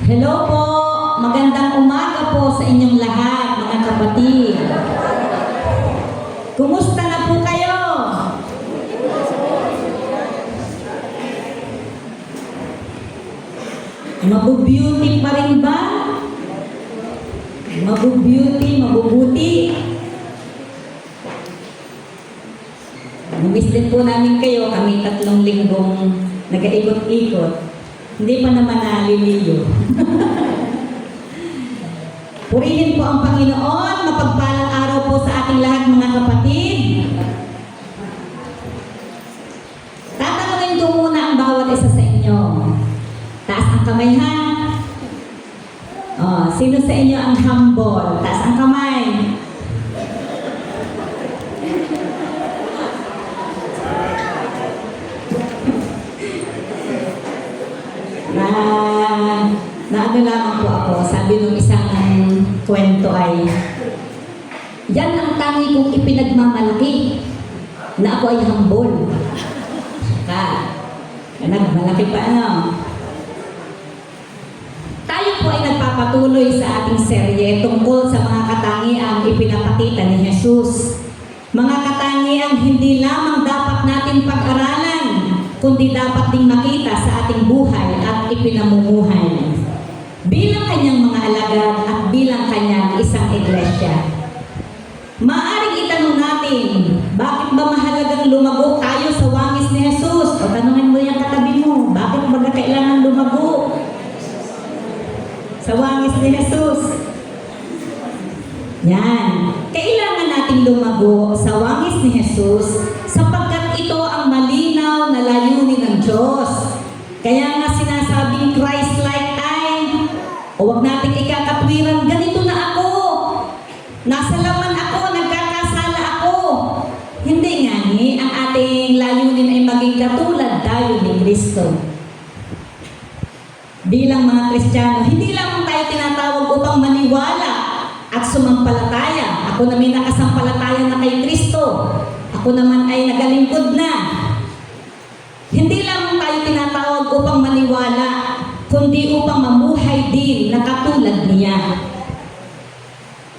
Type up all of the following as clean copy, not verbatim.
Hello po! Magandang umaga po sa inyong lahat, mga kapatid. Kumusta na po kayo? Mabubeauty pa rin ba? Mabubuti. Namiss din po namin kayo, kami 3 linggong nag-ikot-ikot. Hindi pa naman naliliyo. Purihin po ang Panginoon, mapagpalang araw po sa ating lahat mga kapatid. Tatanungin ko muna ang bawat isa sa inyo. Taas ang kamay ha. Sino sa inyo ang humble? Taas ang kamay. Na ano lamang po ako, sabi nung isang kwento ay, yan ang tangi kong ipinagmamalaki, na ako ay humble. Nagmalaki pa ano. Tayo po ay nagpapatuloy sa ating serye tungkol sa mga katangiang ipinapakita ni Jesus. Mga katangiang hindi lamang dapat natin pag-aralan, kundi dapat ding makita sa ating buhay at ipinamumuhay. Bilang kanyang mga alagad at bilang kanyang isang iglesia. Maaaring itanong natin, bakit ba mahalagang lumago tayo sa wangis ni Jesus? O tanungin mo yung katabi mo, bakit ba kailangan lumago sa wangis ni Jesus? Yan. Kailangan nating lumago sa wangis ni Jesus sapagkat ito ang malinaw na layunin ng Diyos. Kaya nga sinasabing Christ-like ay, o wag nating ikakatwiran, ganito na ako. Nasa laman ako, nagkakasala ako. Hindi nga ni, ang ating layunin ay maging katulad tayo ni Kristo. Bilang mga Kristiyano, hindi lamang tayo tinatawag upang maniwala at sumampalataya. Ako na may nakasampalataya na kay Kristo. Ako naman ay nagalingkod na. Hindi lamang tayo tinatawag upang maniwala, kundi upang mamuhay din na katulad niya.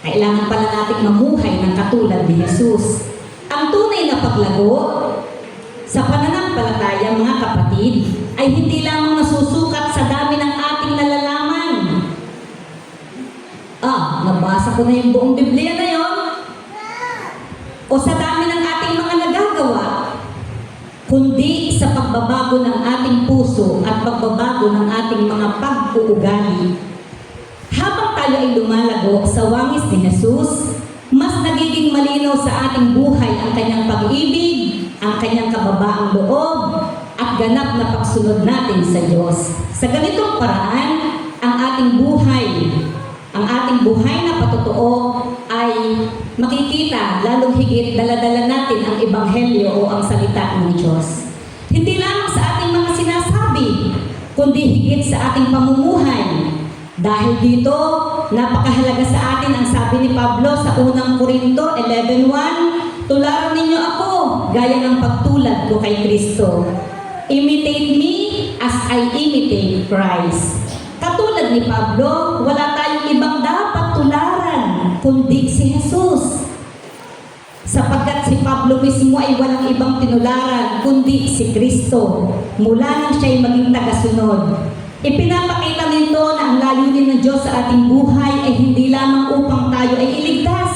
Kailangan pala natin mamuhay ng katulad ni Jesus. Ang tunay na paglago sa pananampalataya, mga kapatid, ay hindi lamang nasusukat sa dami ng ating nalalaman. Nabasa ko na yung buong Biblia na yon. O sa dami ng ating mga nagagawa, kundi sa pagbabago ng ating puso at pagbabago ng ating mga pag-uugali. Habang tayo ay lumalago sa wangis ni Jesus, mas nagiging malinaw sa ating buhay ang kanyang pag-ibig, ang kanyang kababaang loob, at ganap na pagsunod natin sa Diyos. Sa ganitong paraan, ang ating buhay na patotoo ay makikita lalong higit dala-dala natin ang ebanghelyo o ang salita ng Diyos. Hindi lamang sa ating mga sinasabi, kundi higit sa ating pamumuhay. Dahil dito, napakahalaga sa atin ang sabi ni Pablo sa unang Korinto 11:1, tularan ninyo ako, gaya ng pagtulad ko kay Kristo. Imitate me as I imitate Christ. Katulad ni Pablo, wala tayong ibang dapat tularan, kundi si Jesus. Sapagkat si Pablo mismo ay walang ibang tinularan, kundi si Kristo. Mula nang siya'y maging tagasunod. Ipinapakita nito na ang layunin ng Diyos sa ating buhay ay hindi lamang upang tayo ay iligtas,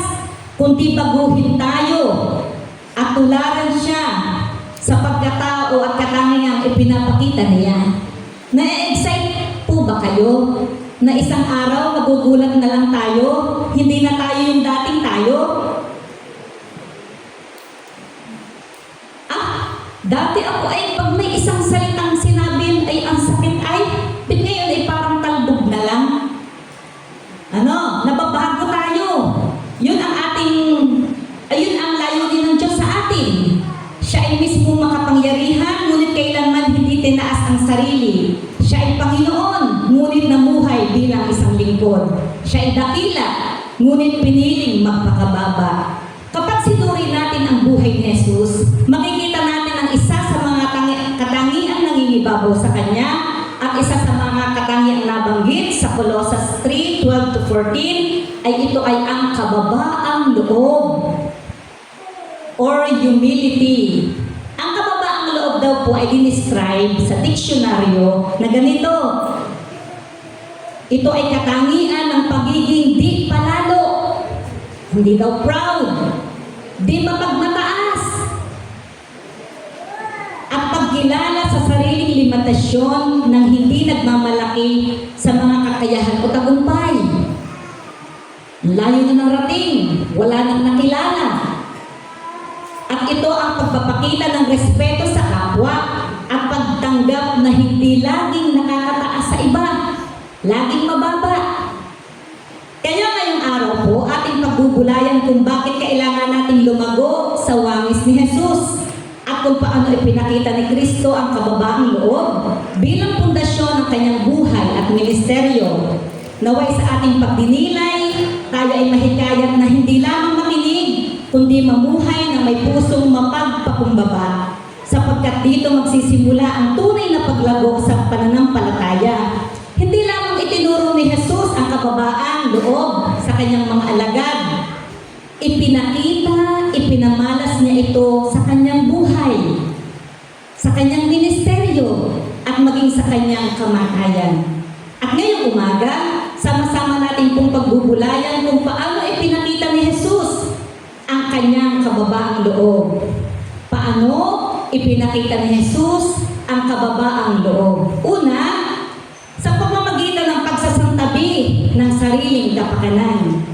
kundi baguhin tayo at tularan siya sa pagkatao at katangiang ipinapakita niya. Na-excite po ba kayo na isang araw magugulat na lang tayo, hindi na tayo yung dating tayo? Dati ako ay pag may isang salitang sinabi ay ang sakit ay, ngayon ay parang talbog na lang. Nababago tayo. Yun ang layunin ng Diyos sa atin. Siya ay mismo makapangyarihan, ngunit kailanman hindi tinaas ang sarili. Siya ay Panginoon, ngunit namuhay bilang isang lingkod. Siya ay dakila, ngunit piniling magpakababa. Kapag sinuri natin ang buhay ni Jesus, makikita natin ang isa sa mga katangiang nangingibabaw sa Kanya at isa sa mga katangiang nabanggit sa Colossus 3:12-14 ay ito ay ang kababaang loob or humility. Ang kababaang loob daw po ay dinescribe sa diksyonaryo na ganito. Ito ay katangian ng pagiging di palalo, hindi daw proud, di mapagmataas, at pagkilala sa sariling limitasyon ng hindi nagmamalaki sa mga kakayahan o tagumpay. Layo na ng rating, wala nang nakilala. At ito ang pagpapakita ng respeto sa kapwa at pagtanggap na hindi laging nakakataas sa iba, laging mababa. Kaya ngayong araw po, ating pagbubulayan kung bakit kailangan nating lumago sa wangis ni Jesus at kung paano ipinakita ni Kristo ang kababaang loob bilang pundasyon ng kanyang buhay at ministeryo. Naway sa ating pagdinilay, tayo ay mahikayat na hindi lamang makinig, kundi mamuhay na may pusong mapagpakumbaba, sapagkat dito magsisimula ang tunay na paglago sa pananampalataya. Hindi lamang itinuro ni Jesus ang kababaang loob sa kanyang mga alagad. Ipinakita, ipinamalas niya ito sa kanyang buhay, sa kanyang ministeryo, at maging sa kanyang kamatayan. At ngayong umaga, sama-sama natin pong pagbubulayan kung paano ipinakita ni Jesus ang kanyang kababaang loob. Paano ipinakita ni Jesus ang kababaang loob? Una, sa pamamagitan ng pagsasantabi ng sariling kapakanan.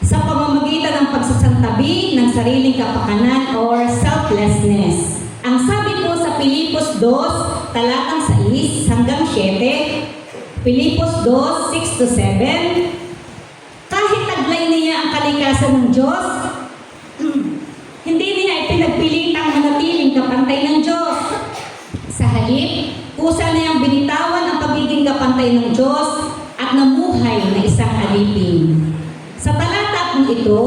Sa pamamagitan ng pagsasantabi ng sariling kapakanan or selflessness. Ang sabi po sa Pilipos 2, talatang 6 hanggang 7, Pilipos 2, 6-7, kahit taglay niya ang kalikasan ng Diyos, hindi niya ipinagpilitang manatiling kapantay ng Diyos. Sa halip, kusa niyang binitawan ang pagiging kapantay ng Diyos at namuhay na isang alipin. Sa talatang ito,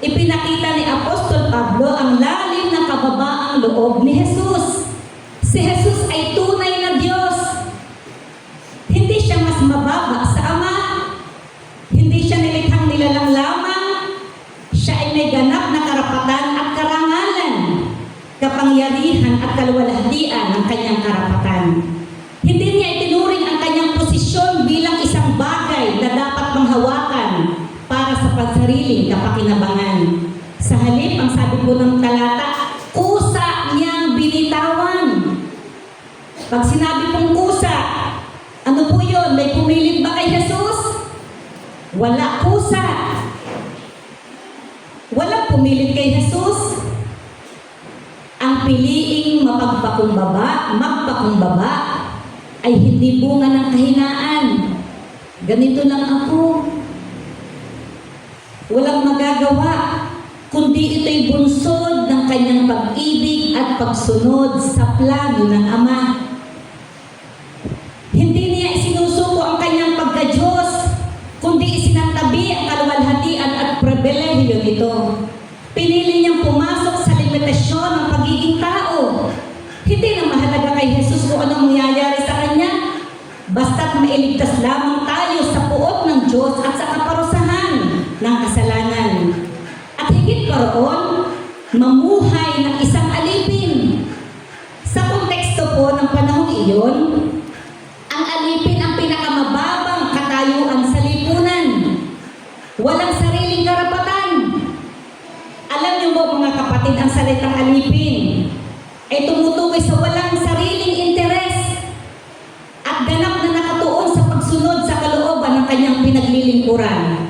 ipinakita ni Apostol Pablo ang lalim ng kababaang loob ni Jesus. Si Jesus ay tunay na Diyos. Hindi siya mas mababa sa Ama. Hindi siya nilithang nilalang lamang. Siya ay may ganap na karapatan at karangalan, kapangyarihan at kaluwalhatian ng kanyang karapatan. Hindi niya itinuring ang kanyang posisyon bilang isang bagay na dapat manghawakan para sa pansariling kapakinabangan. Sa halip, ang sabi po ng talata, kusa niyang binitawan. Pag sinabi pong kusa, ano po yun? May pumilit ba kay Jesus? Wala kusa. Walang pumilit kay Jesus. Ang piliing magpakumbaba ay hindi bunga ng kahinaan. Ganito lang ako. Walang magagawa, kundi ito'y bunsod ng kanyang pag-ibig at pagsunod sa plano ng Ama. Hindi niya isinusuko ang kanyang pagka-Diyos, kundi isinantabi ang kaluwalhatian at pribilehiyo nito. Pinili niyang pumasok sa limitasyon ng pagiging tao. Hindi na mahalaga kay Jesus kung anong mangyayari sa kanya, basta't mailigtas lamang tayo sa puot ng Diyos at sa kaparusahan ng kasalanan. At higit pa roon, mamuhay ng isang alipin. Sa konteksto po ng panahong iyon, ang alipin ang pinakamababang katayuan sa lipunan. Walang sariling karapatan. Alam niyo po mga kapatid, ang salitang alipin ay tumutukoy sa walang sariling interes at ganap na nakatuon sa pagsunod sa kalooban ng kanyang pinaglilingkuran.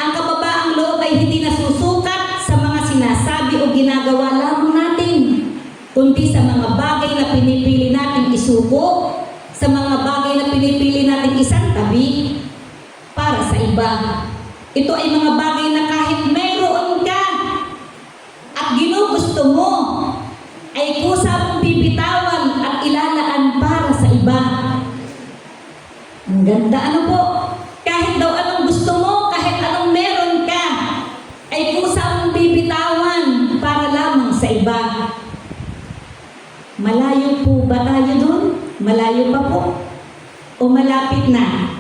Ang kababaang loob ay hindi nasusukat sa mga sinasabi o ginagawa lamang natin, kundi sa mga bagay na pinipili natin isuko, sa mga bagay na pinipili natin isantabi para sa iba. Ito ay mga bagay na kahit mayroon ka at ginugusto mo, ay kusa mong bibitawan at ilalaan para sa iba. Ang ganda, ano po? Kahit daw anong gusto mo, kahit anong meron ka, ay kusa mong bibitawan para lamang sa iba. Malayo po ba tayo dun? Malayo pa po. o malapit na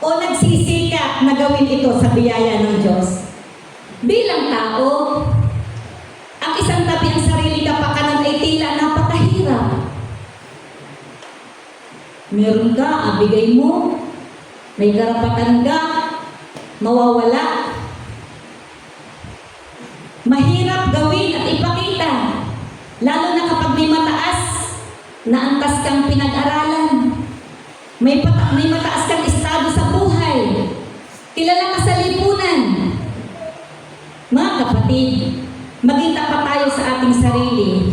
o nagsisikap na gawin ito sa biyaya ng Diyos. Bilang tao, ang isang tabi ang sarili kapakanan ay tila napakahirap. Meron ka, abigay mo. May karapatan ka, mawawala. Mahirap gawin at ipakita, lalo na kapag may mataas na antas kang pinag-aralan. May mataas kang estado sa buhay. Kilala ka sa lipunan. Mga kapatid, maging tapat tayo sa ating sarili.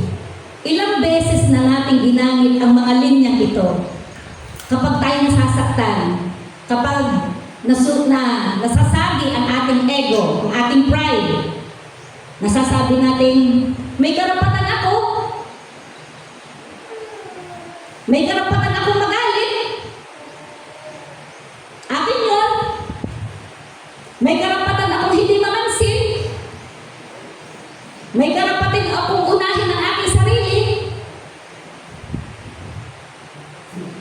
Ilang beses na nating ginamit ang mga linyang ito. Kapag tayo nasasaktan, kapag nasasagi ang ating ego, ang ating pride, nasasabi natin, may karapatan ako. May karapatan akong magalit. Akin yun. May karapatan akong hindi mamansin. May karapatan akong unahin ang aking sarili.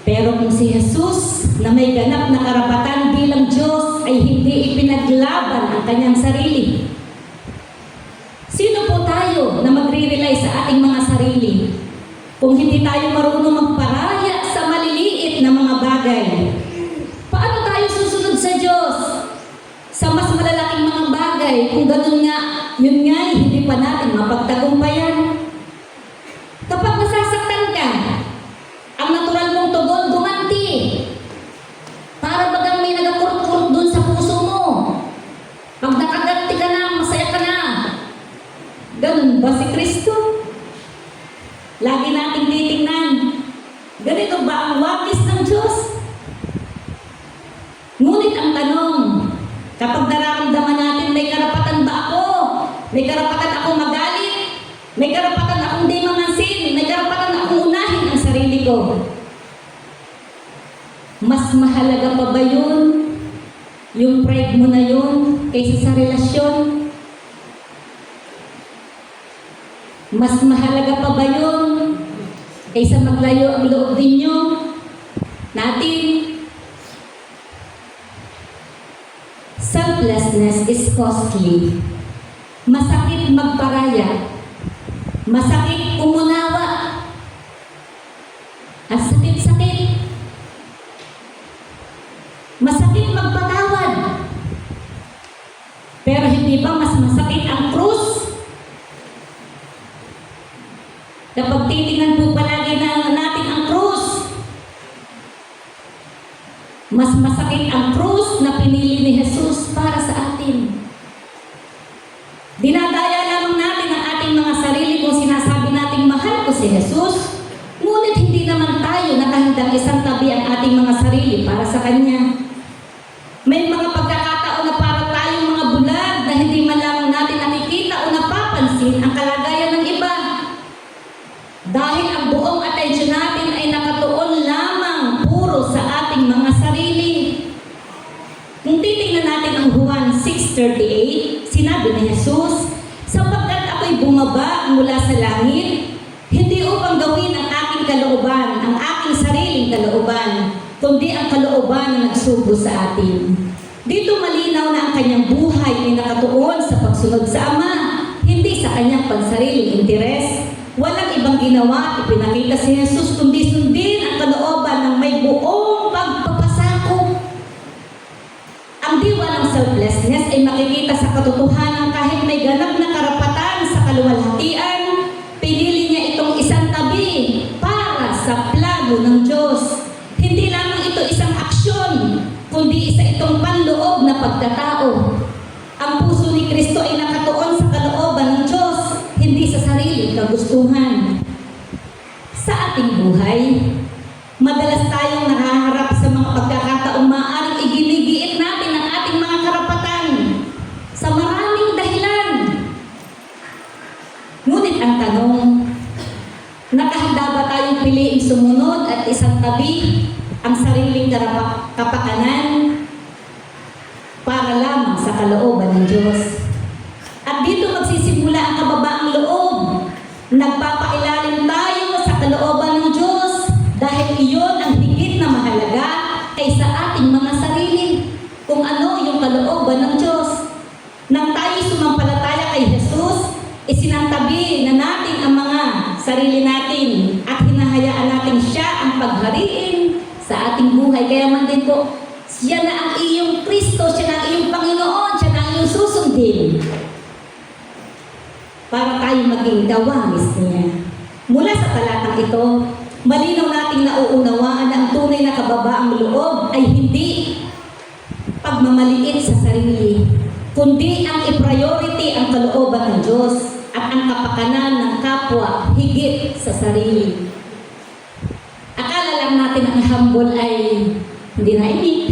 Pero kung si Jesus na may ganap na karapatan bilang Diyos ay hindi ipinaglaban ang kanyang sarili, sino po tayo na magre-rely sa ating mga sarili kung hindi tayo marunong magparaya sa maliliit na mga bagay? Paano tayo susunod sa Diyos sa mas malalaking mga bagay kung ganun nga, yun nga hindi pa natin mapagtagumpayan? Kapag nasasaktan ka, ang natural mong tugon, gumanti. Para bagang may nagakurot-kurot dun sa puso mo. Pag nakaganti ka na, masaya ka na. Ganun ba si Kristo? Lagi nating titingnan, ganito ba ang wagis ng Diyos? Ngunit ang tanong, kapag nararamdaman natin, may karapatan ba ako? May karapatan akong magalit? May karapatan akong di mamansin? May karapatan akong unahin ang sarili ko? Mas mahalaga pa ba yun? Yung pride mo na yun kaysa sa relasyon? Mas mahalaga pa ba yun kaysa maglayo ang loob ninyo natin? Selflessness is costly. Masakit magparaya. Masakit umunawa. At sakit-sakit. Masakit magpatawad. Pero hindi ba mas masakit ang krus? Kapag titingnan po palagi na natin ang krus, mas masakit ang krus na pinili ni Jesus para sa atin. Dinadaya lamang natin ang ating mga sarili kung sinasabi nating mahal ko si Jesus, ngunit hindi naman tayo nakahandang isang tabi ang ating mga sarili para sa Kanya. May mga pagkakataon na para tayong mga bulag na hindi man lamang natin nakikita o napapansin ang kalagayan ng iba. Dahil ang buong atensyon natin ay nakatuon lamang puro sa ating mga sarili. Kung titingnan natin ang Juan 6:38, sinabi ni Jesus, sapagkat ako'y bumaba mula sa langit, hindi upang gawin ang aking kalooban, ang aking sariling kalooban, kundi ang kalooban na nagsubo sa atin. Dito malinaw na ang kanyang buhay ay nakatuon sa pagsunod sa Ama, hindi sa kanyang pansariling interes. Walang ibang ginawa at ipinakita si Jesus kundi sundin ang kalooban ng may buong pagpapasakop. Ang diwa ng selflessness ay makikita sa katotohanan kahit may ganap na karapatan sa kaluwalhatian, pinili niya itong isang tabi para sa plano ng Diyos. Hindi lamang ito isang aksyon, kundi isa itong panloob na pagkatao. Ang puso ni Kristo ay nakatuon sa kalooban ng Diyos, hindi sa sariling kagustuhan. Sa ating buhay, madalas tayong nakaharap sa mga pagkakataong maaaring iginigiit natin ang ating mga karapatan sa maraming dahilan. Ngunit ang tanong, nakahanda ba tayong piliing sumunod at isang tabi ang sariling kapakanan para lamang sa kalooban ng Diyos? At dito magsisimula ang kababaang loob. Nagpapailalim tayo sa kalooban ng Diyos dahil iyon ang higit na mahalaga kalooban ng Diyos. Nang tayo sumampalataya kay Jesus, isinantabi na natin ang mga sarili natin at hinahayaan natin siya ang paghariin sa ating buhay. Kaya man din po, siya na ang iyong Kristo, siya na ang iyong Panginoon, siya na ang iyong susundin para tayo maging dawangis niya. Mula sa talatang ito, malinaw nating nauunawaan na ang tunay na kababaang loob ay hindi pagmamaliit sa sarili, kundi ang i-priority ang kalooban ng Diyos at ang kapakanan ng kapwa higit sa sarili. Akala lang natin ang humble ay hindi naimik.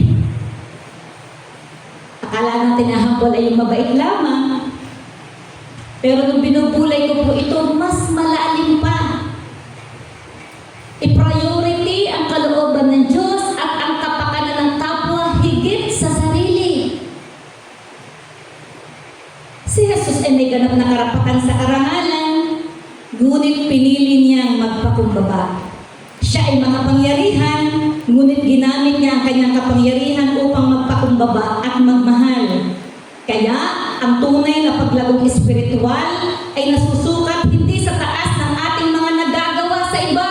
Akala natin ang humble ay mabait lamang. Pero nung binubulay ko po ito, mas malalim pa. I-priority ang kalooban ng Diyos at ang kapakanan ng kapwa higit sa sarili. Si Jesus ay may ganap na karapatan sa karangalan, ngunit pinili niyang magpakumbaba. Siya ay makapangyarihan, ngunit ginamit niya ang kanyang kapangyarihan upang magpakumbaba at magmahal. Kaya, ang tunay na paglagong espiritual ay nasusukat hindi sa taas ng ating mga nagagawa sa iba.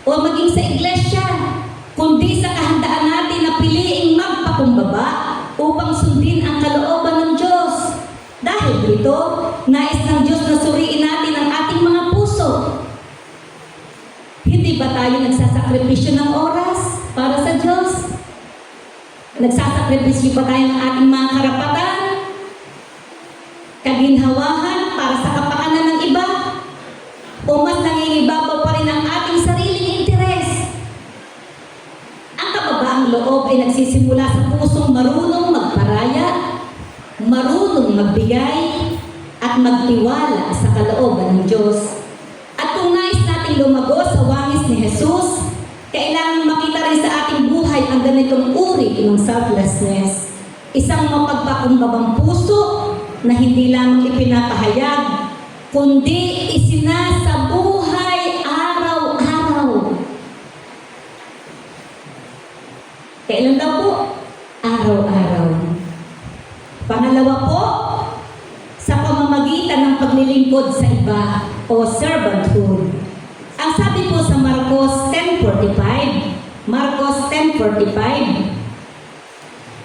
O maging sa iglesia, kundi sa kahandaan natin na piliing magpakumbaba upang sundin ang kalooban ng Diyos. Dahil dito, nais ng Diyos na suriin natin ang ating mga puso. Hindi ba tayo nagsasakripisyo ng oras para sa Diyos? Nagsasakripisyo ba tayo ng ating mga karapatan? Kaginhawahan para sa kapakanan ng iba? O mas nangingibabaw pa rin ang ating sariling interes? Ang kababaang loob ay nagsisimula sa pusong marunong magparaya, marunong magbigay, at magtiwala sa kalooban ng Diyos. At kung nais natin lumago sa wangis ni Jesus, kailangan makita rin sa ating buhay ang ganitong uri ng selflessness. Isang mapagpakumbabang puso na hindi lamang ipinapahayag, kundi isinasabuhay araw-araw. Kailan daw po? Araw-araw. Pangalawa po, sa pamamagitan ng paglilingkod sa iba o servanthood. Ang sabi po sa Marcos 10:45, Marcos 10:45,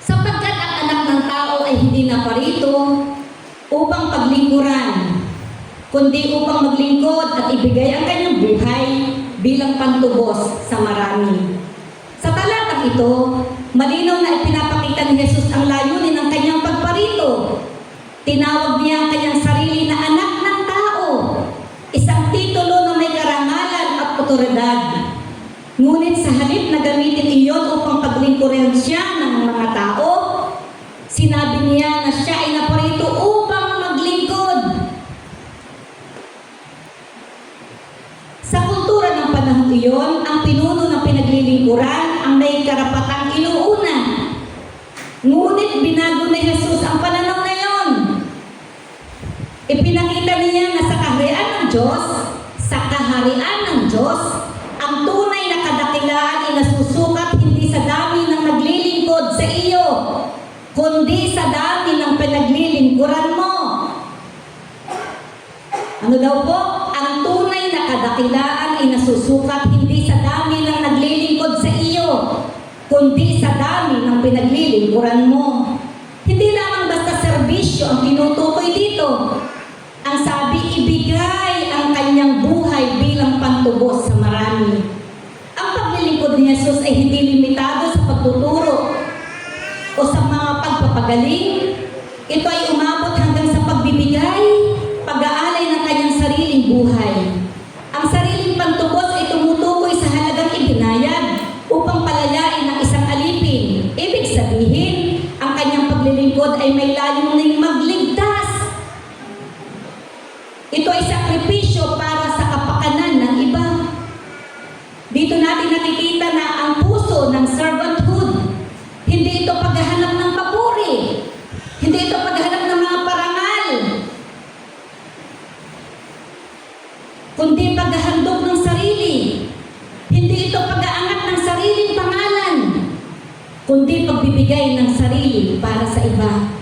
sapagkat ang anak ng tao ay hindi naparito upang paglingkuran, kundi upang maglingkod at ibigay ang kanyang buhay bilang pantubos sa marami. Sa talatang ito, malinaw na ipinapakita ni Jesus ang layunin ng kanyang pagparito. Tinawag niya ang kanyang sarili na anak ng tao, isang titulo na may karangalan at otoridad. Ngunit sa halip na gamitin iyon upang paglingkuran siya ng mga tao, sinabi niya na siya ay naparito upang maglingkod. Sa kultura ng panahon iyon, ang pinuno ng pinaglilingkuran ang may karapatang inuuna. Ngunit binago ni Jesus ang pananaw na iyon. Ipinakita niya na sa kaharian ng Diyos, ang tunay na kadakilaan ay nasusukat hindi sa dami ng naglilingkod sa iyo, kundi sa dami ng pinaglilingkuran mo. Ano daw po? Ang tunay na kadakilaan ay nasusukat hindi sa dami ng naglilingkod sa iyo, kundi sa dami ng pinaglilingkuran mo. Hindi lamang basta serbisyo ang tinutukoy dito. Ang sabi, ibigay ang kanyang buhay bilang pantubos sa marami. Ang paglilingkod ni Jesus ay hindi limitado sa pagtuturo o sa mga pagpapagaling. Ito ay umabot hanggang sa pagbibigay, pag-aalay ng kanyang sariling buhay. Ang sariling pantubos ay tumutukoy sa halagang ibinayad upang palayain ng isang alipin. Ibig sabihin, ang kanyang paglilingkod ay may layuning magligtas. Ito ay sakripisyo para sa kapakanan ng iba. Dito natin nakikita na ang puso ng servanthood, hindi ito paghahanap ng papuri, hindi ito paghahanap ng mga parangal, kundi paghahandog ng sarili. Hindi ito pag-aangat ng sariling pangalan. kundi pagbibigay ng sarili para sa iba.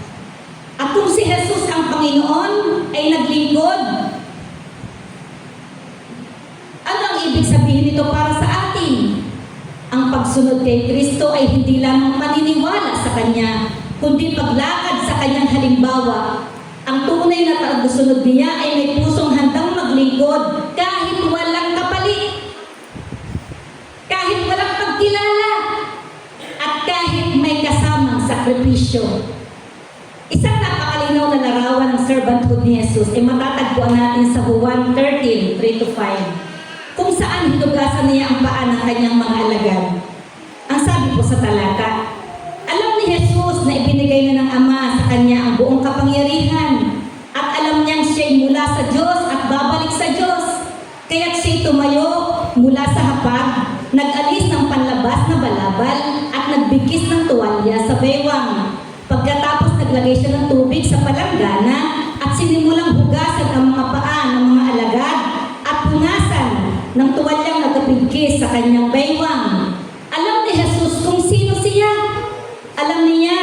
At kung si Jesus ang Panginoon ay naglingkod, ano ang ibig sabihin nito para sa atin? Ang pagsunod kay Kristo ay hindi lamang paniniwala sa Kanya, kundi paglakad sa Kanyang halimbawa. Ang tunay na pagsunod niya ay may pusong handang maglingkod kahit walang kapalit, kahit walang pagkilala, at kahit may kasamang sakripisyo. Isang napakalinaw na larawan ng servanthood ni Jesus ay matatagpuan natin sa Juan 13, 3-5, kung saan hinugasan niya ang paa ng kanyang mga alagad. Ang sabi po sa talata, alam ni Jesus na ibinigay na ng Ama sa kanya ang buong kapangyarihan, at alam niyang siya'y mula sa Diyos at babalik sa Diyos. Kaya't siya'y tumayo mula sa hapag, nag-alis ng panlabas na balabal at nagbigkis ng tuwalya sa baywang. Pagkatapos naglagay siya ng tubig sa palanggana at sinimulang hugasan ang mga paa ng mga alagad at punasan ng tuwalyang nagabigkis sa kanyang baywang. Alam ni Jesus kung sino siya. Alam niya,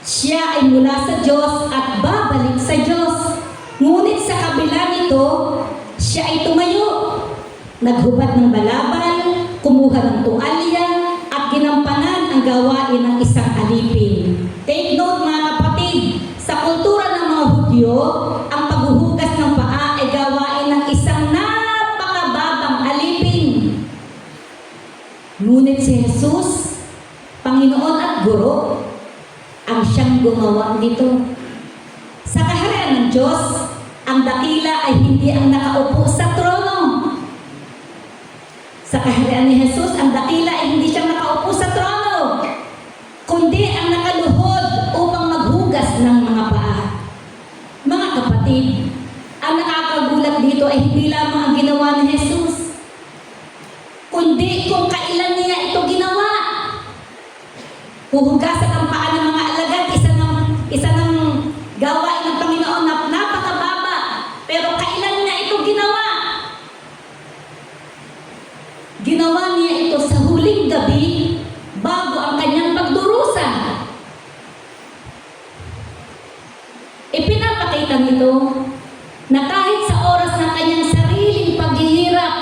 siya ay mula sa Diyos at babalik sa Diyos. Ngunit sa kabila nito, siya ay tumayo, naghubad ng balabal, kumuha ng tuwalya, at ginampanan ang gawain ng isang alipin. Take note mga kapatid, sa kultura ng mga Hudyo, ang paghuhugas ng paa ay gawain ng isang napakababang alipin. Ngunit si Jesus, Panginoon at Guro, ang siyang gumawa nito. Sa kaharian ng Diyos, ang dakila ay hindi ang nakaupo sa trono. Sa kaharian ni Jesus, ang dakila ay hindi siyang nakaupo sa trono, kundi ang nakaluhod upang maghugas ng mga paa. Mga kapatid, ang nakakagulat dito ay hindi lamang ang ginawa ni Jesus, kundi kung kailan niya ito ginawa. Huhugasan ang paa ng mga alagad, isa ng gawain ng Panginoon na napakababa, pero kailan niya ito ginawa? Ginawa niya ito sa huling gabi bago ang kanyang pagdurusa. Ipinapakita nito na kahit sa oras ng kanyang sariling paghihirap,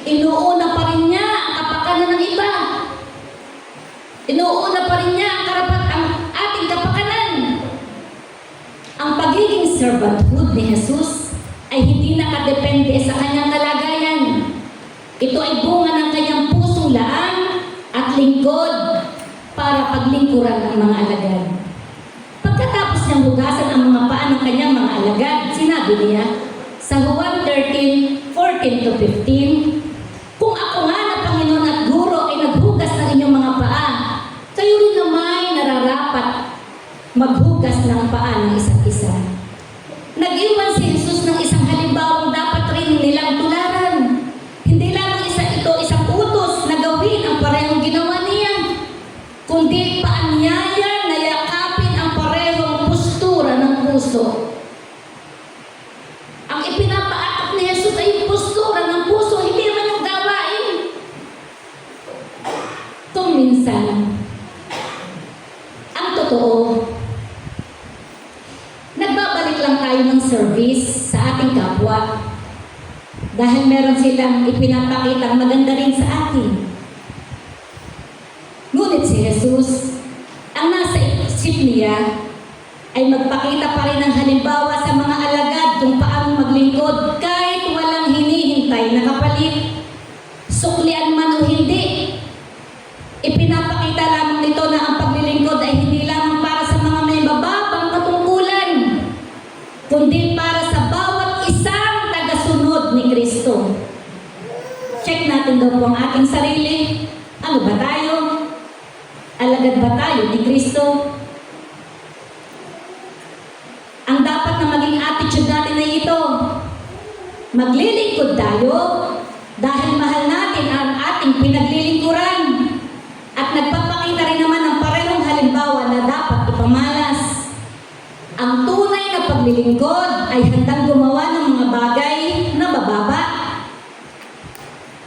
inuuna pa rin niya ang kapakanan ng iba. Inuuna pa rin niya ang ating kapakanan. Ang pagiging servanthood ni Jesus ay hindi nakadepende sa kanyang kalagayan. Ito ay bunga ng kanyang pusong laan at lingkod para paglingkuran ng mga alagad. Pagkatapos niyang hugasan ang mga paa ng kanyang mga alagad, sinabi niya sa Juan 13:14-15, kung ako nga na Panginoon at Guro ay naghugas ng inyong mga paa, kayo rin naman nararapat maghugas ng paa ng isa't isa. Nag-iwan si Jesus ng isang halimbawang dapat rin nilang tularan. Hindi lamang isang utos na gawin ang parehong ginawa niya, kundi paanyaya na yakapin ang parehong postura ng puso. Ang ipinapaakap ni Jesus ay yung postura ng puso, hindi naman yung gawain. Kung minsan, ang totoo, nagbabalik lang tayo ng service sa ating kapwa dahil meron silang ipinapakita maganda rin sa atin. Ngunit si Jesus, ang nasa isip niya ay magpakita pa rin ng halimbawa sa mga alagad kung paano maglingkod kahit walang hinihintay na kapalit. Suklian man o hindi, ipinapakita lamang nito na ang paglilingkod ay hindi lamang para sa mga may bababang katungkulan, kundi para sa bawat isang tagasunod ni Kristo. Check natin daw po ang ating sarili. Ano ba tayo? Alagad ba tayo ni Kristo? Ang dapat na maging attitude natin ay ito. Maglilingkod tayo dahil mahal natin ang ating pinaglilingkuran at nagpapakita rin naman ng parehong halimbawa na dapat ipamalas. Ang tunay na paglilingkod ay handang gumawa ng mga bagay na mababa.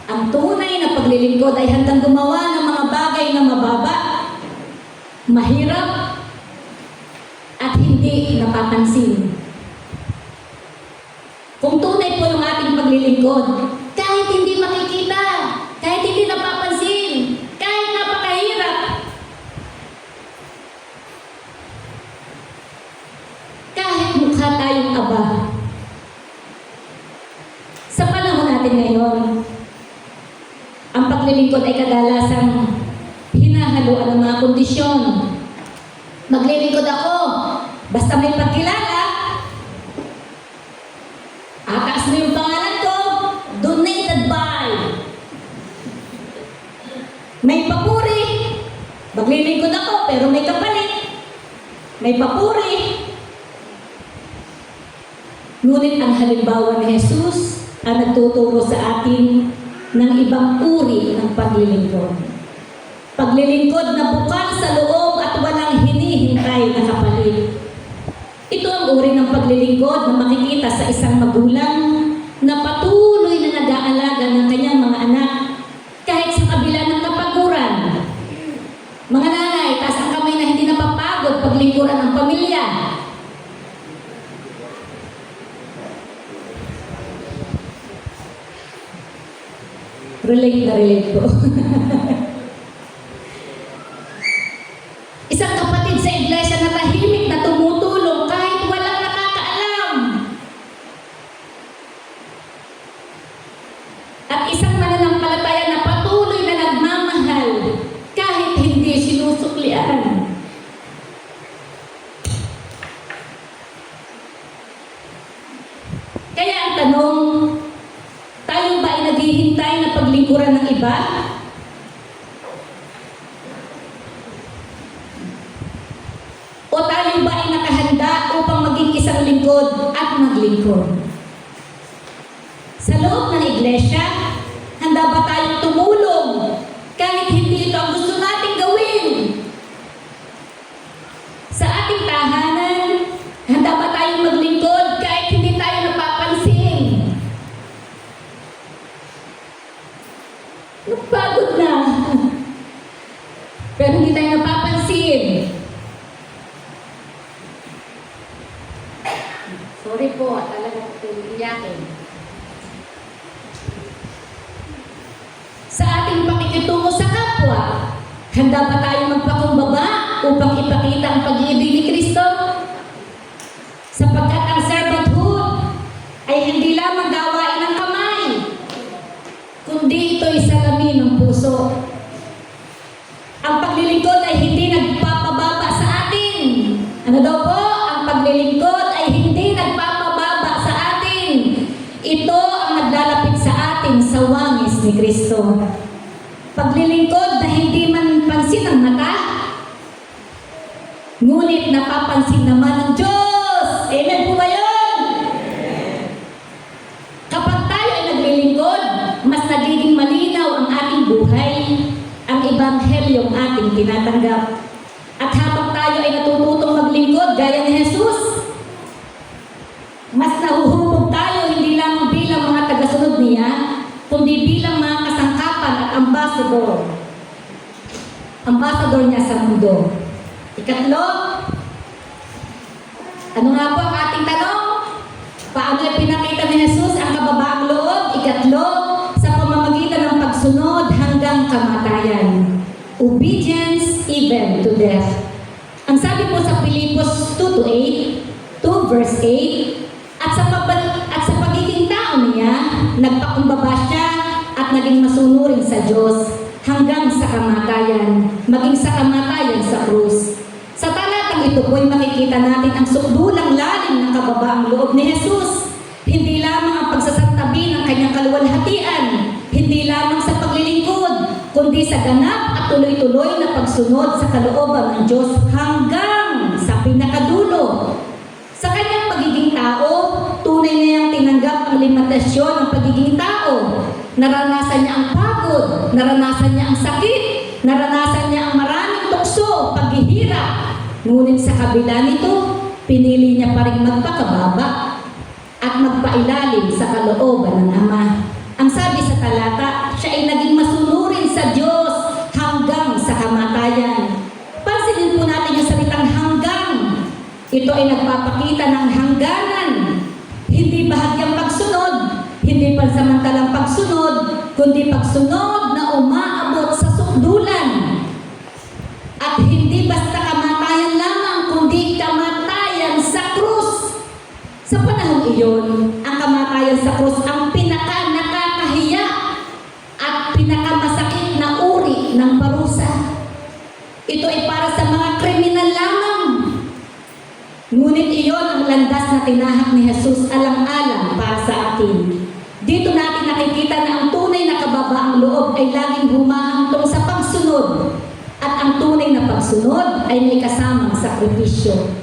Ang tunay na paglilingkod ay handang gumawa ng mga bagay buhay na mababa, mahirap, at hindi napapansin. Kung tunay po yung ating paglilingkod, kahit hindi makikita, kahit hindi napapansin, kahit napakahirap, kahit mukha tayong aba. Sa panahon natin ngayon, ang paglilingkod ay kadalasang hinahaluan ng mga kondisyon. Maglilingkod ako, basta may pagkilala, ataas mo yung pangalan ko, donated by. May papuri, maglilingkod ako pero may kapalit. May papuri. Ngunit ang halimbawa ni Jesus ang nagtuturo sa atin ng ibang uri ng paglilingkod. Paglilingkod na bukal sa loob at walang hinihintay na kapalit. Ito ang uri ng paglilingkod na makikita sa isang magulang na patuloy na nag-aalaga ng kanyang mga anak kahit sa kabila ng kapaguran. Mga nanay, taas ang kamay na hindi napapagod paglingkuran ng pamilya. Relate na relate po. Isang kapatid sa iglesia na tahimik na tumutulong kahit walang nakakaalam. At isang mananampalataya na patuloy na nagmamahal kahit hindi sinusuklian. Kaya ang tanong, tayo ba ay naghihintay na paglingkuran ng iba? O tayo ba ay nakahanda upang maging isang lingkod at maglingkod? Sa loob ng iglesia, handa ba tayong tumulong kahit hindi ito ang gusto nating gawin? Sa ating tahanan, handa ba tayong maglingkod kahit hindi tayo napapansin? Napagod na. Pero hindi tayo napapansin. Sorry po, talaga po iyakin. Sa ating pakikitungo sa kapwa, handa ba tayo magpakumbaba upang ipakita ang pag-ibig ni Kristo? Sapagkat ang servanthood ay hindi lamang gawain ng kamay, kundi ito'y salamin ng puso. Ang paglilingkod ay hindi nagpapababa sa atin. Ano daw po? Ang paglilingkod ay hindi nagpapababa sa atin. Ito ang naglalapit sa atin sa wangis ni Kristo. Paglilingkod na hindi man pansin ng mata, ngunit napapansin naman ng Diyos. Amen po ba yun? Kapag tayo ay naglilingkod, mas nagiging malinaw ang ating buhay, ang ebanghelyong ating tinatanggap. At habang tayo ay natututong maglingkod gaya ni Jesus, mas nahuhubog tayo hindi lamang bilang mga tagasunod niya, kundi bilang mga kasangkapan at ambassador niya sa mundo. Ikatlo, ano nga po ang ating tanong? Paano pinakita ni Jesus ang kababaang loob? Ikatlo, sa pamamagitan ng pagsunod hanggang kamatayan. Obedience even to death. Ang sabi po sa Pilipos 2 verse 8, at sa pagiging tao niya, nagpakumbaba siya at naging masunurin sa Diyos hanggang sa kamatayan, maging sa kamatayan sa krus. Sa talatang ito po'y makikita natin ang sukdulang lalim ng kababaang loob ni Jesus. Hindi lamang ang pagsasantabi ng kanyang kaluwalhatian, hindi lamang sa paglilingkod, kundi sa ganap at tuloy-tuloy na pagsunod sa kalooban ng Diyos hanggang sa pinakadulo. Sa kanyang pagiging tao, tunay na niyang tinanggap ang limitasyon ng pagiging tao. Naranasan niya ang pagod, naranasan niya ang sakit, naranasan niya ang maraming tukso, paghihirap. Ngunit sa kabila nito, pinili niya pa rin magpakababa at magpailalim sa kalooban ng Ama. Ang sabi sa talata, siya ay naging masunurin sa Diyos hanggang sa Ito ay nagpapakita ng hangganan, hindi bahagyang pagsunod, hindi pansamantalang pagsunod, kundi pagsunod na umaabot sa sukdulan. At hindi basta kamatayan lamang, kundi kamatayan sa krus. Sa panahon iyon, ang kamatayan sa krus ang pinaka-nakakahiya at pinakamasakit na uri ng parusa. Ito ay para sa mga kriminal lamang. Ngunit iyon ang landas na tinahak ni Jesus alang-alang para sa atin. Dito natin nakikita na ang tunay na kababaang loob ay laging humahantong sa pagsunod. At ang tunay na pagsunod ay may kasamang sakripisyo.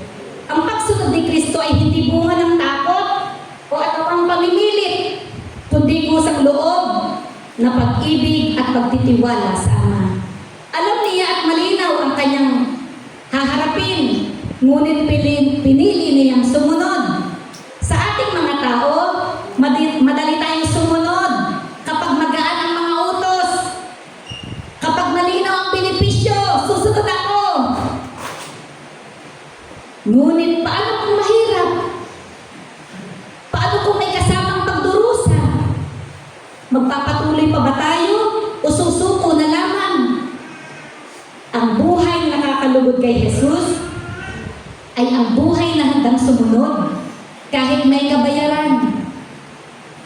Ang pagsunod ni Kristo ay hindi bunga ng takot o anumang pamimilit, kundi kusang loob na pag-ibig at pagtitiwala sa Ama. Alam niya at malinaw ang kanyang haharapin, ngunit pinili niyang sumunod. Sa ating mga tao, madali tayong sumunod kapag magaan ang mga utos. Kapag malinaw ang benepisyo, susunod ako. Ngunit paano kung mahirap? Paano kung may kasamang pagdurusa? Magpapatuloy pa ba tayo o susuko na lamang? Ang buhay na nakakalugod kay Jesus ay ang buhay na handang sumunod kahit may kabayaran,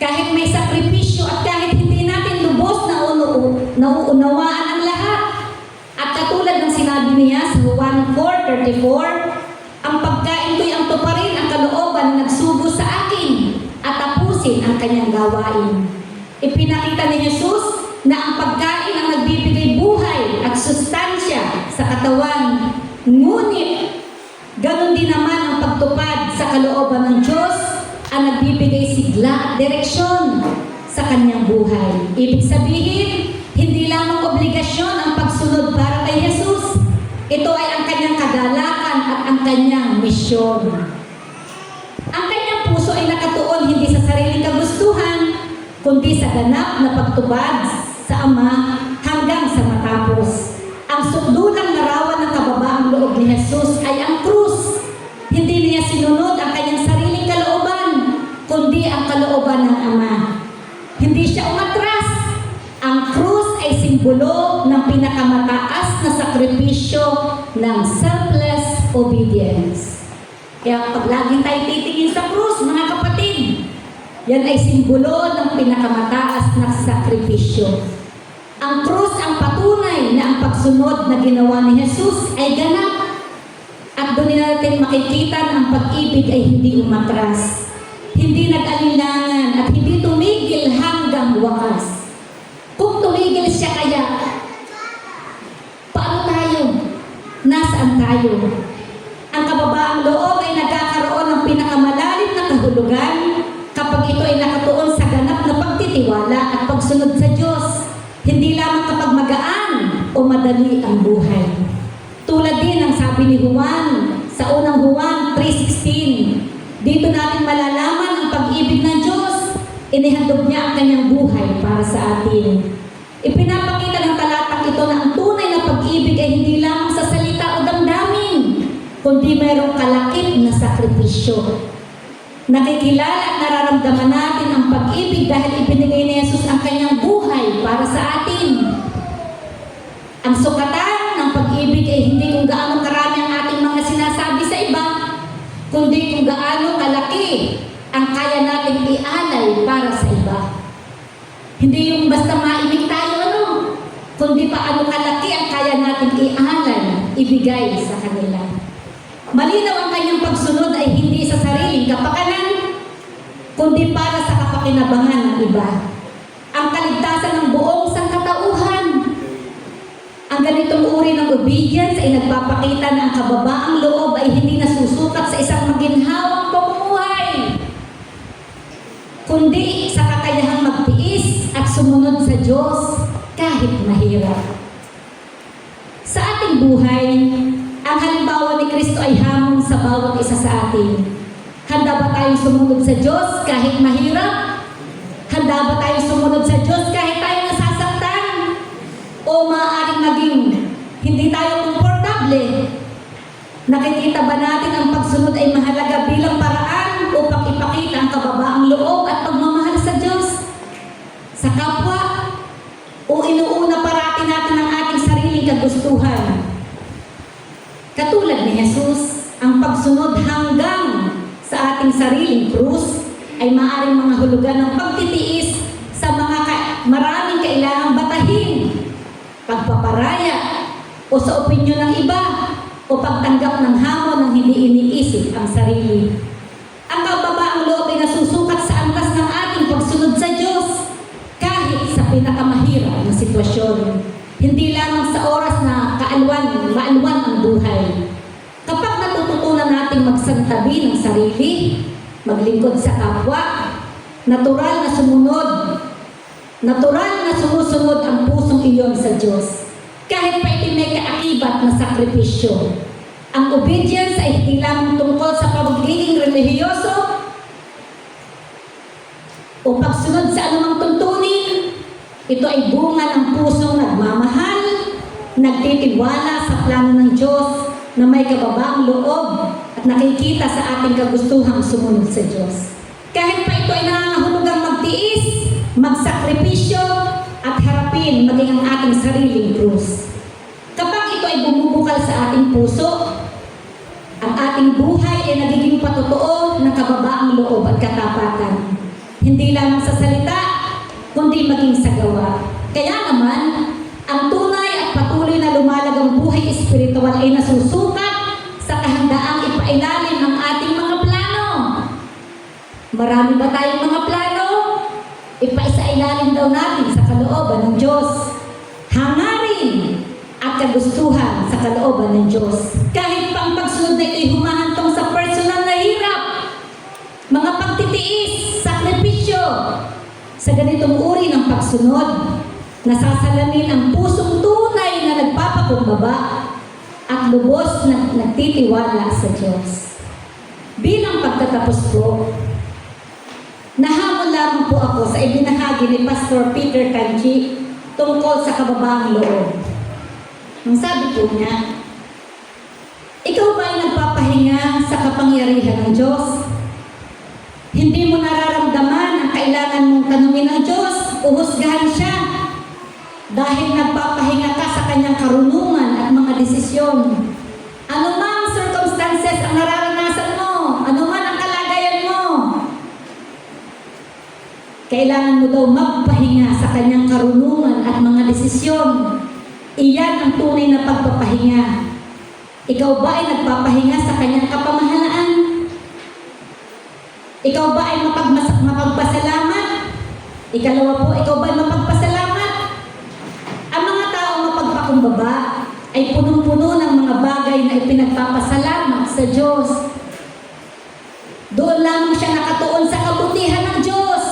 kahit may sakripisyo at kahit hindi natin lubos na nauunawaan ang lahat. At katulad ng sinabi niya sa Juan 4:34, ang pagkain ko'y ang tuparin ang kalooban na nagsugo sa akin at tapusin ang kanyang gawain. Ipinakita ni Jesus na ang pagkain ang nagbibigay buhay at sustansya sa katawan. Ngunit, ganon din naman ang pagtupad sa kalooban ng Diyos ang nagbibigay sigla at direksyon sa kanyang buhay. Ibig sabihin, hindi lamang obligasyon ang pagsunod para kay Jesus. Ito ay ang kanyang kagalakan at ang kanyang misyon. Ang kanyang puso ay nakatuon hindi sa sariling kagustuhan, kundi sa ganap na pagtubad sa Ama hanggang sa matapos. Ang sukdulang larawan ng kababaang loob ni Jesus ay ang krus. Hindi niya sinunod ang kanyang sariling kalooban, kundi ang kalooban ng Ama. Hindi siya umatras. Ang krus ay simbolo ng pinakamataas na sakripisyo ng selfless obedience. Kaya pag laging tayo titingin sa krus, mga kapatid, yan ay simbolo ng pinakamataas na sakripisyo. Ang krus ang patunay na ang pagsunod na ginawa ni Jesus ay ganap. At doon natin makikita na ang pag-ibig ay hindi umatras, hindi nag-alinlangan at hindi tumigil hanggang wakas. Kung tumigil siya kaya, paano tayo? Nasaan tayo? Ang kababaang loob ay nagkakaroon ng pinakamalalim na kahulugan kapag ito ay nakatuon sa ganap na pagtitiwala at pagsunod sa Diyos. Hindi lamang kapag magaan o madali ang buhay. Tulad din ang sabi ni Juan sa unang Juan 3:16. Dito natin malalaman ang pag-ibig ng Diyos. Inihandog niya ang kanyang buhay para sa atin. Ipinapakita ng talatang ito na ang tunay na pag-ibig ay hindi lamang sa salita o damdamin, kundi mayroong kalakip na sakripisyo. Nakikilala at nararamdaman natin ang pag-ibig dahil ibinigay ni Jesus ang kanyang buhay para sa atin. Ang sukatan ng pag-ibig ay hindi kung gaano karami ang ating mga sinasabi sa iba, kundi kung gaano kalaki ang kaya natin ialay para sa iba. Hindi yung basta maimik tayo, kundi paano kalaki ang kaya natin ialay, ibigay sa kanila. Malinaw ang kanyang pagsunod ay hindi sa sariling kapakanan, kundi para sa kapakinabangan ng iba. Ang kaligtasan ng buong sangkatauhan. Ang ganitong uri ng obedience ay nagpapakita na ang kababaang loob ay hindi nasusukat sa isang maginhawang pamumuhay, kundi sa kakayahang magtiis at sumunod sa Diyos kahit mahirap. Sa ating buhay, ang halimbawa ni Kristo ay hamon sa bawat isa sa atin. Handa ba tayong sumunod sa Diyos kahit mahirap? Handa ba tayong sumunod sa Diyos kahit tayo nasasaktan? O maaaring naging hindi tayo komportable? Nakikita ba natin ang pagsunod ay mahalaga bilang paraan upang ipakita ang kababaang loob at pagmamahal sa Diyos, sa kapwa, o inuuna parati natin ang ating sariling kagustuhan? Katulad ni Jesus, ang pagsunod hanggang sa ating sariling krus ay maaaring mga hulugan ng pagtitiis sa mga maraming kailangang batahin, pagpaparaya, o sa opinyon ng iba, o pagtanggap ng hamon ng hindi iniisip ang sarili. Ang kababaang loob ay nasusukat sa antas ng ating pagsunod sa Diyos kahit sa pinakamahirap na sitwasyon. Hindi lamang sa oras na maalwan ang buhay. Kapag natututunan nating magsantabi ng sarili, maglingkod sa kapwa, natural na sumusunod ang pusong iyon sa Diyos. Kahit pa ito may kaakibat na sakripisyo. Ang obedience ay hindi lamang tungkol sa pagiging relihiyoso o pagsunod sa anumang tuntunin. Ito ay bunga ng pusong nagmamahal, nagtitiwala sa plano ng Diyos na may kababaang loob at nakikita sa ating kagustuhang sumunod sa Diyos. Kahit pa ito ay nangangahulugang magtiis, magsakripisyo, at harapin maging ang ating sariling krus. Kapag ito ay bumubukal sa ating puso, ang ating buhay ay nagiging patotoo ng kababaang loob at katapatan. Hindi lamang sa salita, kundi maging sa gawa. Kaya naman, ang tunay at patuloy na lumalagang buhay espiritual ay nasusukat sa kahandaang ipailalim ang ating mga plano. Marami ba tayong mga plano? Ipaisailalim daw natin sa kalooban ng Diyos. Hangarin at kagustuhan sa kalooban ng Diyos. Kahit pang pagsunod na ito'y humahantong sa personal na hirap, mga pagtitiis, sakripisyo, sa ganitong uri ng pagsunod, nasasalamin ang pusong tunay na nagpapakumbaba at lubos na nagtitiwala sa Diyos. Bilang pagtatapos po, nahamon lamang po ako sa ibinahagi ni Pastor Peter Kanji tungkol sa kababaang loob. Ang sabi po niya, ikaw ba ay nagpapahinga sa kapangyarihan ng Diyos? Hindi mo nararamdaman ang kailangan mong tanungin ng Diyos o husgahan siya dahil nagpapahinga ka sa kanyang karunungan at mga desisyon. Ano mang circumstances ang nararanasan mo, ano man ang kalagayan mo, kailangan mo daw magpahinga sa kanyang karunungan at mga desisyon. Iyan ang tunay na pagpapahinga. Ikaw ba ay nagpapahinga sa kanyang kapamahalaan? Ikaw ba ay mapagpasalamat? Ikalawa po, ikaw ba ay mapagpasalamat? Ang mga taong mapagpakumbaba ay punong-puno ng mga bagay na ipinagpapasalamat sa Diyos. Doon lamang siya nakatuon sa kabutihan ng Diyos.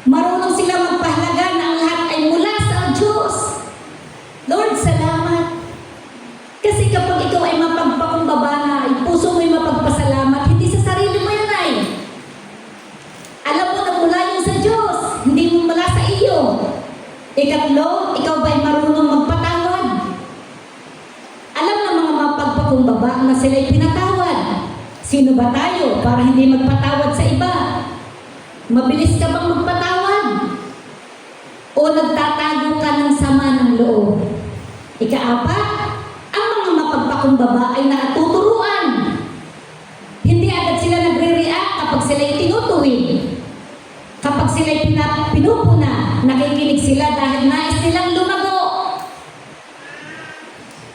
Marunong sila magpahalaga na ang lahat ay mula sa Diyos. Lord, salamat. Kasi kapag ikaw ay mapagpakumbaba na, ay puso mo'y mapagpasalamat, hindi sa sarili mo yan ay. Alam mo na mula yun sa Diyos, hindi mo mula sa iyo. Ikatlo, ikaw ba ay marunong magpatawad? Alam na mga mapagpakumbaba na sila'y pinatawad. Sino ba tayo para hindi magpatawad sa iba? Mabilis ka bang magpatawad? O nagtatago ka ng sama ng loob? Ikaapat, ang mga mapagpakumbaba ay natuturuan. Hindi agad sila nagre-react kapag sila'y tinutuwid. Kapag sila'y pinupuna, nakikinig sila dahil nais nilang lumago.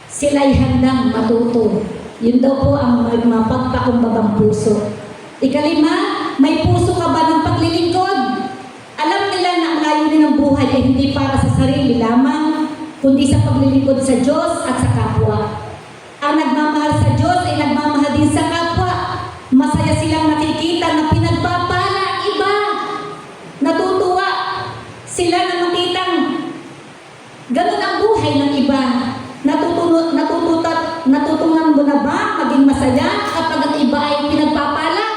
Sila'y handang matuto. Yun daw po ang mapagpakumbabang puso. Ikalima, may puso ka ba ng paglilingkod? Alam nila na ang layunin ng buhay ay hindi para sa sarili lamang, kundi sa paglilingkod sa Diyos at sa kapwa. Ang nagmamahal sa Diyos ay nagmamahal din sa kapwa. Masaya silang nakikita na pinagpapala ang iba. Natutuwa sila na makitang ganun ang buhay ng iba. Natutungan mo na ba maging masaya kapag ang iba ay pinagpapala?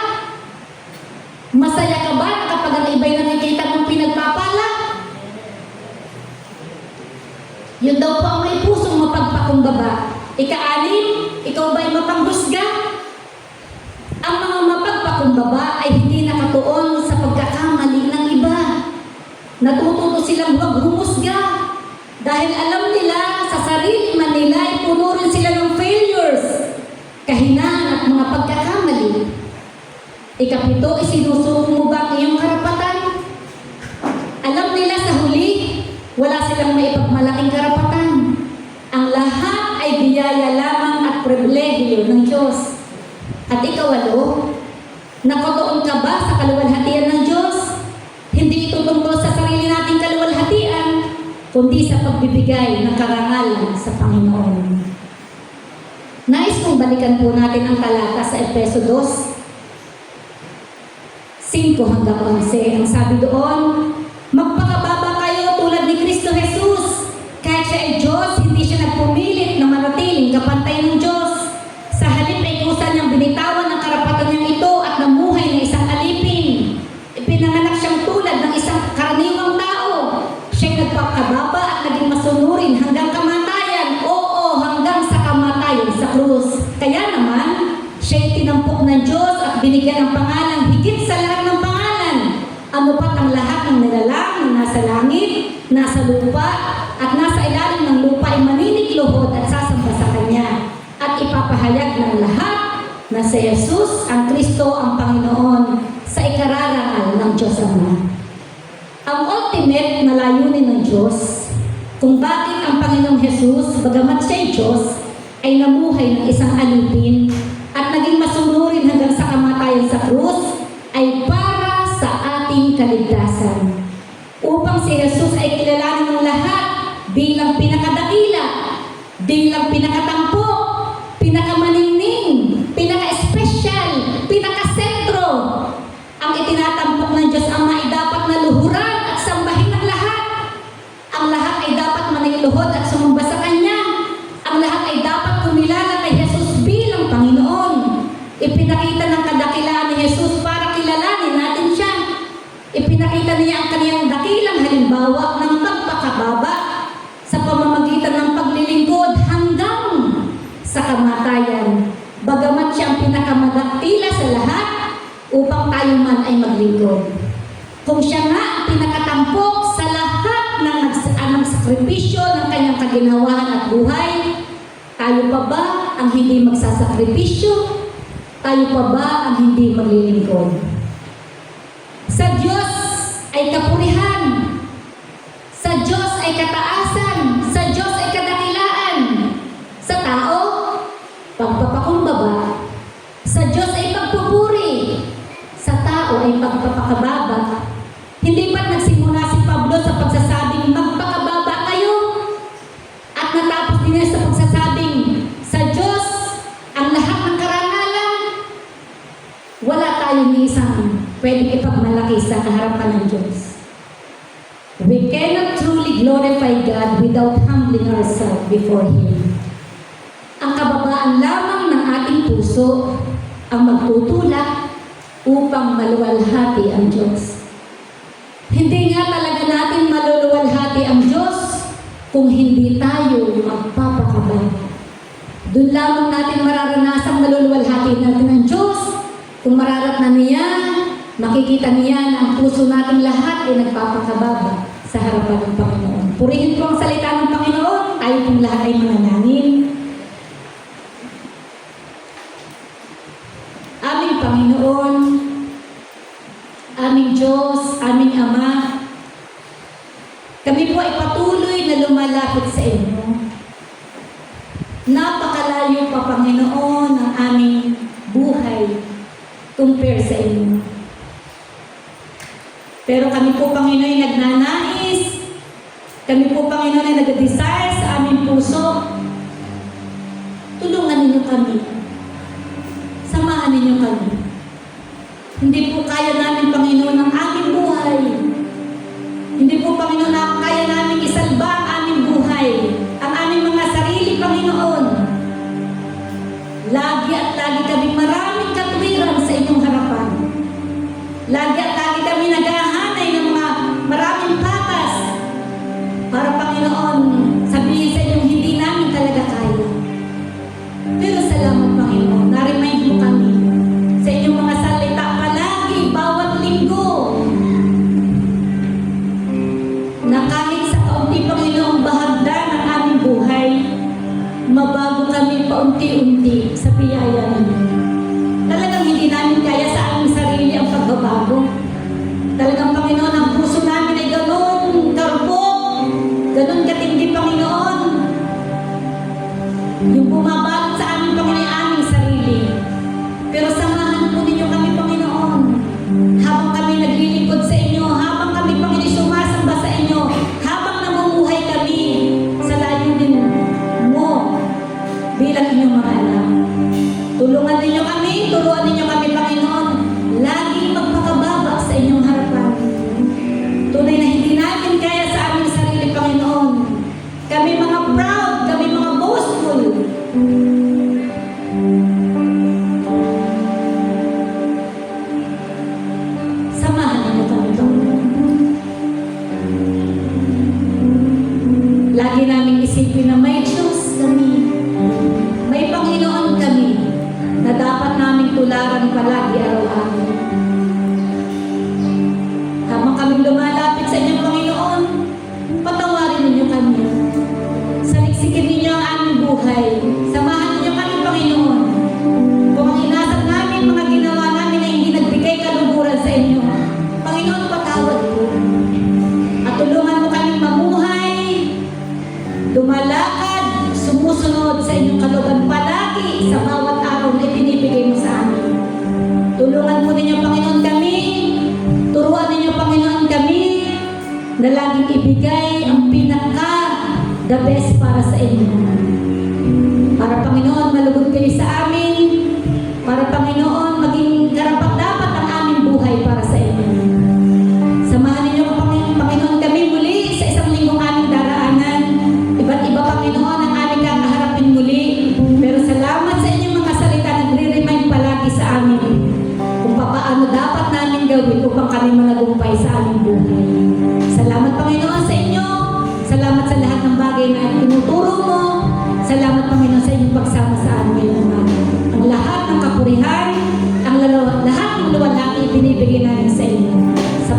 Masaya ka ba kapag ang iba ay nakikita mong pinagpapala? Yun daw po ang may pusong mapagpakumbaba. Ika-anim, ikaw ba ay mapanggusto? Natututo silang huwag humusga. Dahil alam nila, sa sarili man nila, ay puno rin sila ng failures, kahinaan at mga pagkakamali. Ikapito, isinusuko mo ba ang iyong karapatan? Alam nila sa huli, wala silang maipagmalaking karapatan. Ang lahat ay biyaya lamang at pribilehiyo ng Diyos. At ikawalo, nakatuon ka ba sa kaluwalhatian ng Diyos? Hindi ito tungkol sa sarili nating kaluwalhatian, kundi sa pagbibigay ng karangalan sa Panginoon. Nais kong balikan po natin ang talata sa Efeso 2:5 hanggang 11. Ang sabi doon, magpakababa kayo tulad ni Kristo Jesus. Kahit siya ay Diyos, hindi siya nagpumilit na manatiling kapantay ng Diyos. Sa halip ay kusa niyang binitawan ng karapatan niyang ito at namuhay ng isang alipin. Ipinanganak siyang tulad ng isang karaniwang tao. Siya'y nagpakababa at naging masunurin hanggang kamatayan. Oo, hanggang sa kamatayan sa krus. Kaya naman, siya'y tinampok ng Diyos at binigyan ng pangalan higit sa lahat ng pangalan. Ano pat ang lahat ng nilalang na nasa langit, nasa lupa, at nasa ilalim ng lupa ay maninikluhod at sasamba sa Kanya. At ipapahayag ng lahat na si Jesus, ang Kristo, ang Panginoon, sa ikararangal ng Diyos Ama. Ang ultimate na layunin ng Diyos, kung bakit ang Panginoong Jesus, bagamat siya'y Diyos, ay namuhay ng isang alipin at naging masunurin hanggang sa kamatayan sa krus, ay para sa ating kaligtasan. Upang si Jesus ay kilalanin ng lahat bilang pinakadakila, bilang pinakatampok, pinakamaningning, pinaka-espesyal, pinaka-sentro. Ang itinatampok ng Diyos Ama ay dapat naluhuran at sambahin ng lahat. Ang lahat ay dapat maningluhod at sumamba sa Kanya. Ang lahat ay dapat kumilala kay Jesus bilang Panginoon. Ipinakita ng kadakilaan ni Jesus para kilalanin natin siya. Ipinakita niya ang kaniyang dakilang halimbawa ng pagpakababa sa pamamagitan ng paglilingkod hanggang sa kamatayan. Bagamat siya ang pinakamadakila sa lahat, upang tayo man ay maglingkod. Kung siya nga ang pinakatampok sa lahat ng sakripisyo ng kanyang kaginawahan at buhay, tayo pa ba ang hindi magsasakripisyo? Tayo pa ba ang hindi maglilingkod? Sa Diyos ay kapurihan. Sa Diyos ay kataasan. Sa Diyos ay kadakilaan. Sa tao, pagpapakumbaba. Sa Diyos ay pagpupuri. Sa tao ay pagpapakababa. Hindi ba't nagsimula si Pablo sa pagsasabing magpakababa kayo? At natapos din niya sa pagsasabing sa Diyos ang lahat ng karangalan. Wala tayong isang pwedeng ipagmalaki sa harapan ng Diyos. We cannot truly glorify God without humbling ourselves before Him. Ang kababaan lamang ng ating puso ang magtutulak upang maluwalhati ang Diyos. Hindi nga talaga natin maluluwalhati ang Diyos kung hindi tayo magpapakababa. Doon lamang natin mararanasang maluluwalhati natin ang Diyos kung mararatnan niya, makikita niya na ang puso natin lahat ay nagpapakababa sa harapan ng Panginoon. Purihin po ang salita ng Panginoon, tayo pong lahat ay mananangin. Aming Panginoon, aming Diyos, aming Ama, kami po ay patuloy na lumalapit sa inyo. Napakalayo pa, Panginoon, ang aming buhay compare sa inyo. Pero kami po, Panginoon, ay nagnanais. Kami po, Panginoon, ay nag-desire sa aming puso. Tulungan ninyo kami. Samahan ninyo kami. Hindi po kaya namin, Panginoon, ang aming buhay. Hindi po, Panginoon, na kaya namin isalba ang aming buhay. Ang aming mga sarili, Panginoon. Lagi at lagi kami maraming katwiran sa inyong harapan. Lagi at lagi kami naghahanay ng mga maraming patas para, Panginoon, sabihin sa inyong hindi namin talaga kaya. Pero salamat, Panginoon, na-remind mo kami sa inyong mga salita palagi, bawat linggo, na laging ibigay ang pinaka the best para sa inyo. Para Panginoon, malugod kayo sa amin. Para Panginoon, maging karapat-dapat ang aming buhay para sa inyo. Samahan ninyo, Panginoon, kami muli sa isang linggong aming daraanan. Iba't iba, Panginoon, ang aming kakaharapin muli. Pero salamat sa inyong mga salita, nagre-remind palagi sa amin kung paano dapat namin gawin upang kami managumpay sa aming buhay. Salamat, Panginoon, sa inyo. Salamat sa lahat ng bagay na tinuturo mo. Salamat, Panginoon, sa inyong pagsama sa amin ngayong umaga. Ang lahat ng kapurihan, lahat ng luwalhati, binibigay namin sa inyo. Sa